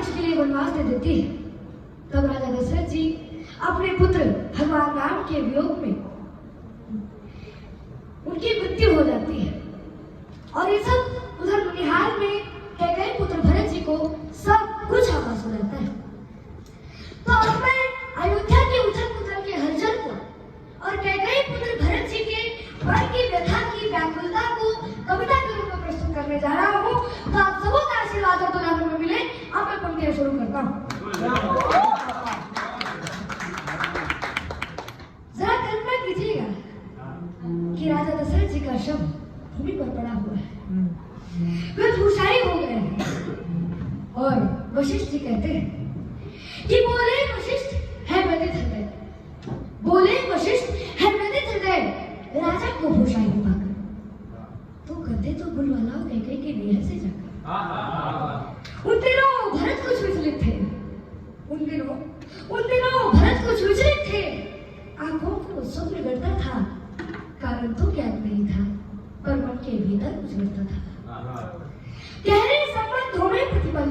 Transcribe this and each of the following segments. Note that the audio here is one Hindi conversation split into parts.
इसके लिए वनवास दे देती है। तब राजा दशरथ जी अपने पुत्र भगवान राम के वियोग में उनकी मृत्यु हो जाती है। और ये सब उधर ननिहाल में कैकेयी पुत्र भरत जी को सब कुछ आभास हो जाता है। तो अब मैं अयोध्या के उथल पुथल के हलचल को और कैकेयी पुत्र भरत जी के मन की व्यथा की व्याकुलता को कविता के रूप में प्रस्तुत करने जा रहा हूँ। तो आप सबों का आशीर्वाद और दुलार में मिले। अब मैं पंक्तियां शुरू करता हूँ। जरा कल्पना कीजिएगा कि राजा दशरथ जी का शव भूमि पर पड़ा हुआ है, वे धूसाई हो गए हैं। और वशिष्ठ जी कहते हैं कि बोले वशिष्ठ है व्यथित हृदय, बोले वशिष्ठ है व्यथित हृदय राजा को भूषाई में पाकर। तो गद्दे तो बुलवालाओ कैकेयी के नेह से जाकर। उन दिनों भरत कुछ विचलित थे, उन दिनों भरत कुछ विचलित थे। आंखों को स्वप्न गढ़ता था, कारण तो ज्ञात नहीं था, पर मन के भीतर कुछ गढ़ता था। गहरे संबंधों में प्रतिपल,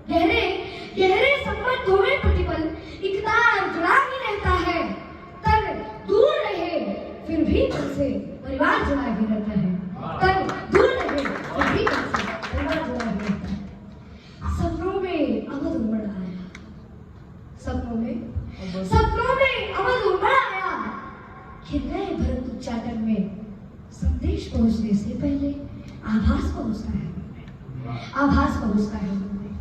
गहरे संबंधों में प्रतिपल एक तार जुड़ा ही रहता है। तन दूर रहे फिर भी मन से परिवार जुड़ा ही रहता है। तन दूर रहे फिर भी मन से परिवार जुड़ा ही रहता है। सपनों में अवध उमड़ आया, सपनों में अवध उमड़ आया। खिल गए भरत उच्चाटन में, संदेश पहुंचने से पहले आभास पहुंचता है मन में।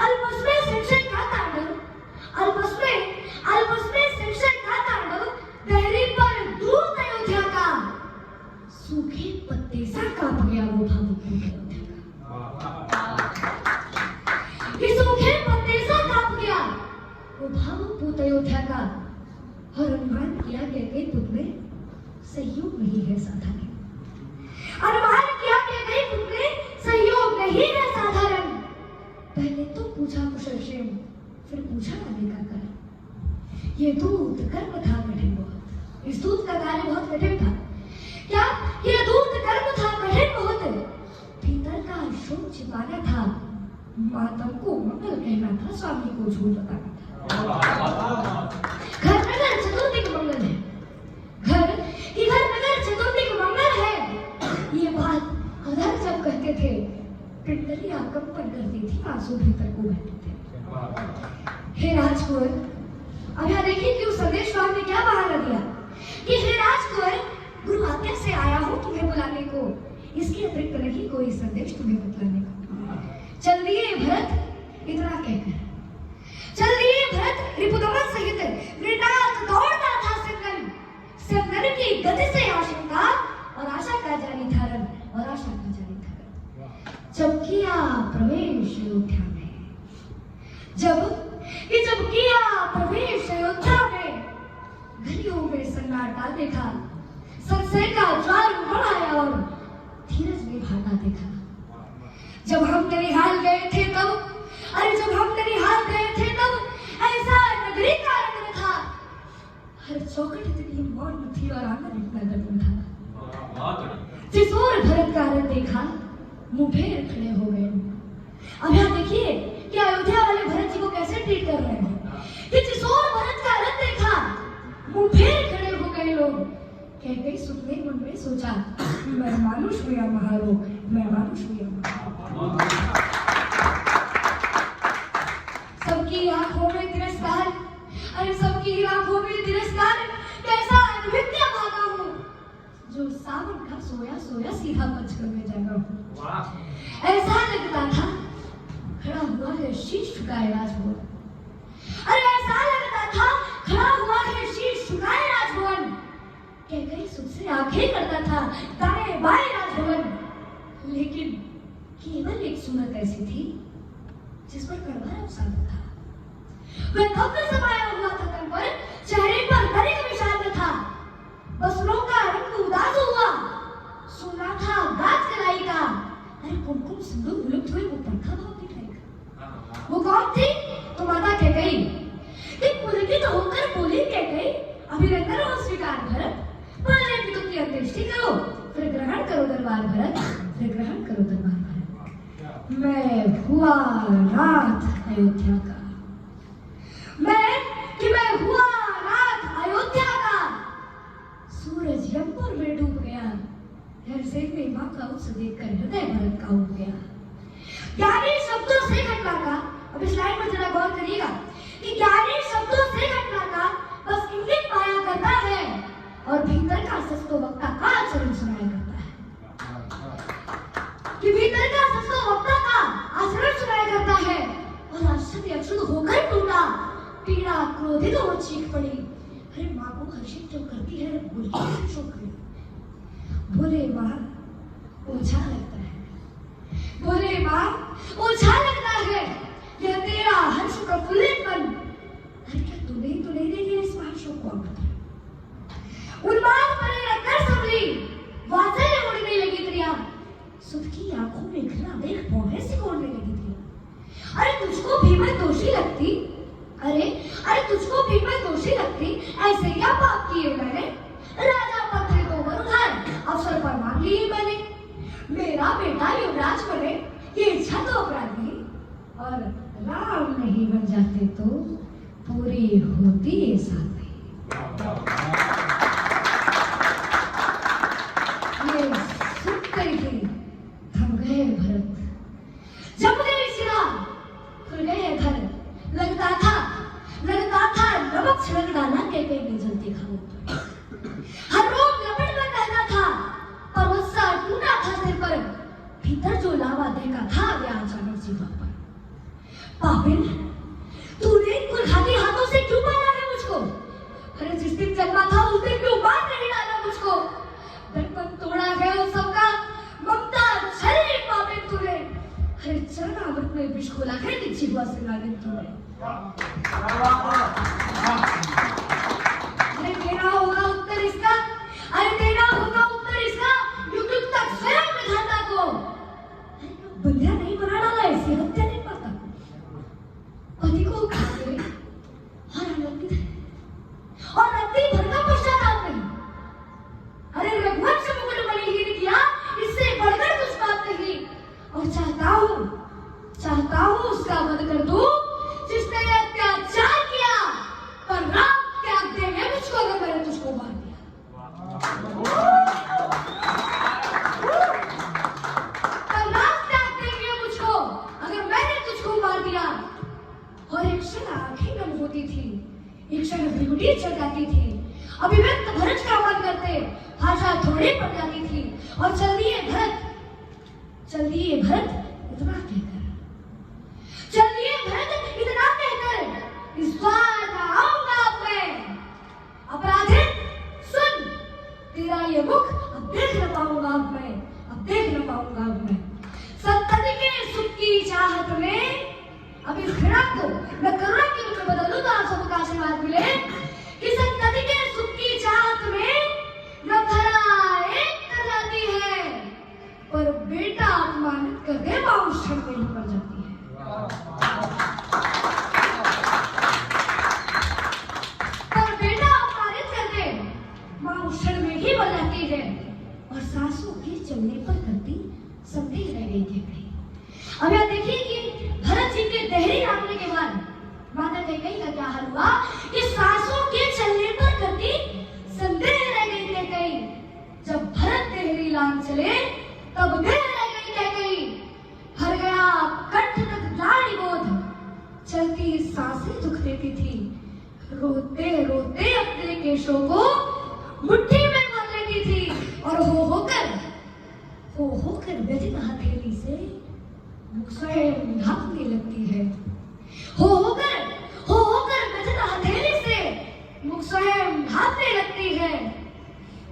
अल्पस में संशय का तांडव, अल्पस में संशय का तांडव, दहरी पर दूत अयोध्या का। सूखे पत्ते सा कांप गया वो भावुक अयोध्या का। ये सूखे पत्ते सा कांप गया वो भावुक अयोध्या का। और अनुमान किया कैकेयी पुत्र में सहयोग नहीं है साधारण, अनुमान किया कैकेयी पुत्र में सहयोग नहीं है साधारण। पहले तो पूछा कुशल क्षेम, फिर पूछा आने का कारण। ये दूत कर्म था कठिन बहुत, इस दूत का कार्य बहुत कठिन था। क्या ये दूत कर्म था कठिन बहुत? भीतर का शोक छिपाना था, मातम को मंगल कहना था, स्वामी को झूठ बताना था। घर नगर चतुर्थी का मंगल है, घर नगर चतुर्थी का मंगल है। ये बात अधर जब कहते थे, पिंडलियां कंपन करती थी, आंसू भीतर को बहते थे। हे राजकुंवर, अब यहाँ देखिए कि उस संदेशवाहक ने क्या बहाना दिया कि हे राजकुंवर, गुरु आज्ञा से आया हूँ तुम्हें बुलाने को, इसके अतिरिक्त नहीं कोई संदेश तुम्हें बतलाने को। चल दिए भरत इतना कहकर, चल दिए भरत रिपुदमन सहित मृणाल दौड़ता था सिमरन की गति से आशंका और आशा का जारी धारण, और आशा का जारी धारण। जब किया प्रवेश अयोध्या में, जब किया प्रवेश अयोध्या में, गलियों में सन्नाटा देखा, संशय का ज्वार उमड़ आया और धीरज में भाटा देखा। जब हम ननिहाल गए थे तब, ऐसा नगरी का रंग था। हर चौखट इतनी मौन थी और आंगन इतना गर्म था। जिस ओर भरत का रंग देखा, मुंह फेर खड़े हो गए। अब यहाँ देखिए कि अयोध्या वाले भरत जी को कैसे ट्रीट कर रहे हैं कि जिस ओर भरत का रंग देखा, मुंह फेर खड़े हो गए लोग। कैकेयी सुनने मन में सोचा, मैं मानुष हुआ महारोग, मैं मानुष हुआ महारोग। सबकी आंखों में तिरस्कार, अरे सबकी आंखों में तिरस्कार, कैसा नृत्य भागा हूँ जो सावन का सोया सोया सीधा पंचकर में जागा हूँ। ऐसा लगता था खड़ा हुआ है शीश झुकाए राजभवन, अरे ऐसा लगता था खड़ा हुआ है शीश झुकाए राजभवन। कैकेयी सुख से आंखें करता था दाएं बाएं राजभवन, लेकिन केवल एक सूरत ऐसी थी जिस पर कड़वा अवसाद था। वह भव्य समाया हुआ था तन पर, चेहरे पर तनिक विषाद था। बसरों का रंग उदास हुआ, सुना था गाज कलाई का, अरे कुमकुम सिंदूर विलुप्त हुए वो पंखा भाव दिखाएगा। वो कौन थी? तो माता कैकेयी। पुलकित होकर बोली कैकेयी, अभिनंदन हो स्वीकार भरत, पहले पितु की अंत्येष्टि करो, फिर ग्रहण करो दरबार भरत, फिर ग्रहण करो दरबार भरत। मैं हुआ रात अयोध्या का। मैं हुआ नाथ अयोध्या का। सूरज यमपुर में डूब गया। घर से मेरी माँ का उत्स देखकर हृदय भरत का उठ गया। ज्ञानी शब्दों से घटना का, अब इस लाइन में जरा गौर करिएगा कि ज्ञानी शब्दों से घटना का बस इंगित पाया करता है और भीतर का सच तो वक्ता का आचरण सुनाया करता है। कि भीतर का सच तो वक्ता का आचरण सुनाया करता है। और आश्चर्य अक्षुत होकर टूटा, पीड़ा क्रोधित हो चीख पड़ी। अरे माँ को हर्षित क्यों करती है, बोलती क्यों करी? बोले माँ ओझा लगता है। बोले माँ ओझा लगता है यह तेरा हर्ष प्रफुल्लित मन। अरे क्या तूने तो नहीं देखी इस महाशोक को? उन्माद परे रखकर संभली, वात्सल्य उड़ने लगी त्रिया। सुध की आंखों में घृणा देख भौहें सिकोड़ने लगी त्रिया। अरे तुझको भी मैं दोषी लगती? अरे तुझको भी मैं दोषी लगती? ऐसे क्या पाप किए मैंने? राजा पद है तो वरुधार अवसर पर मांग ली मैंने। मेरा बेटा युवराज बने ये इच्छा तो अपराधी, और राम नहीं बन जाते तो पूरी होती है साथी। ये सुनकर ही थम गए भरत, जम गई सिरा, खुल गए घर। लगता था नमक छिड़क डाला कैके में जलती खाओ। हर रोज लपट में रहता था पर गुस्सा टूटा था सिर पर। भीतर जो लावा देखा था वे अचानक जीवा पर। पापिल तूने कुलघाती हाथों से क्यों मारा है मुझको? अरे जिस दिन जन्मा था उस दिन क्यों मार नहीं डाला मुझको? दर्पण तोड़ा है उस सबका, ममता छली पापिल तूने। अरे चरणामृत में विष घोला है निच्छी हुआ से नागिन तूने। अरे देना होगा उत्तर इसका, अरे देना होगा उत्तर इसका युग युग तक स्वयं विधाता को। बंध्या नहीं बना डाला, ऐसी हत्या नहीं पाता। पति को उठा के और आनंदित है और रत्ती भर का पश्चाताप नहीं। अरे रघुवंश मुकुट मणिहीन किया, इससे बढ़कर कुछ बात नहीं। और चाहता हूँ उसका वध कर दूं जिसने अत्याचार किया, पर राम त्याग देंगे मुझको अगर मैंने तुझको मार दिया। पर राम त्याग देंगे मुझको अगर मैंने तुझको मार दिया। और एक क्षण आंखें नम होती थी, एक क्षण भ्रुकुटी चढ़ जाती थी, अभिव्यक्त भरत का मन करते भाषा थोड़ी पड़ जाती थी। और चल दिए भरत इतना कहकर, इस बार आऊंगा मैं। अपराधी सुन, तेरा ये मुख अब देख न पाऊंगा मैं। संतति के सुख की चाहत में अब इस घृणा को मैं करुणा के रूप में बदल दूं तो आप सबका आशीर्वाद मिले कि संतति के सुख की चाहत में न धरा एक कर जाती है, पर बेटा अपमानित कर दे मां उस क्षण में ही मर जाती है। और सासू के चलने पर करती संदेह रह गई थी। अब यह देखिए कि भरत जी के देहरी नामने के बाद माता कैकेयी का क्या हाल हुआ कि सासू के चलने पर करती संदेह रह गई कैकेयी। जब भरत देहरी लांग चले तब देह रह गई कैकेयी। भर गया कंठ तक लाड़ी बोध, चलती सांसें दुख देती थी। रोते रोते अपने केशों को मुट्ठी में भर लेती थी और हो होकर व्यथित हथेली से मुख स्वयं ढांकने लगती है। हो होकर व्यथित हथेली से मुख स्वयं ढांकने लगती है।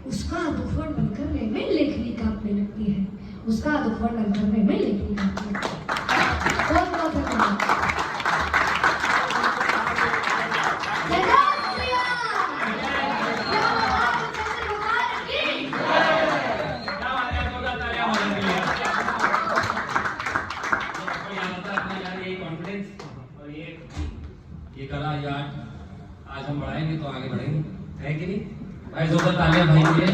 उसका दुख वर्णन करने में लेखनी कांपने लगती है। बहुत बहुत धन्यवाद। ये कला ये आज हम बढ़ाएंगे तो आगे बढ़ेंगे, है कि नहीं भाई? जोरदार तालियां भाई के लिए।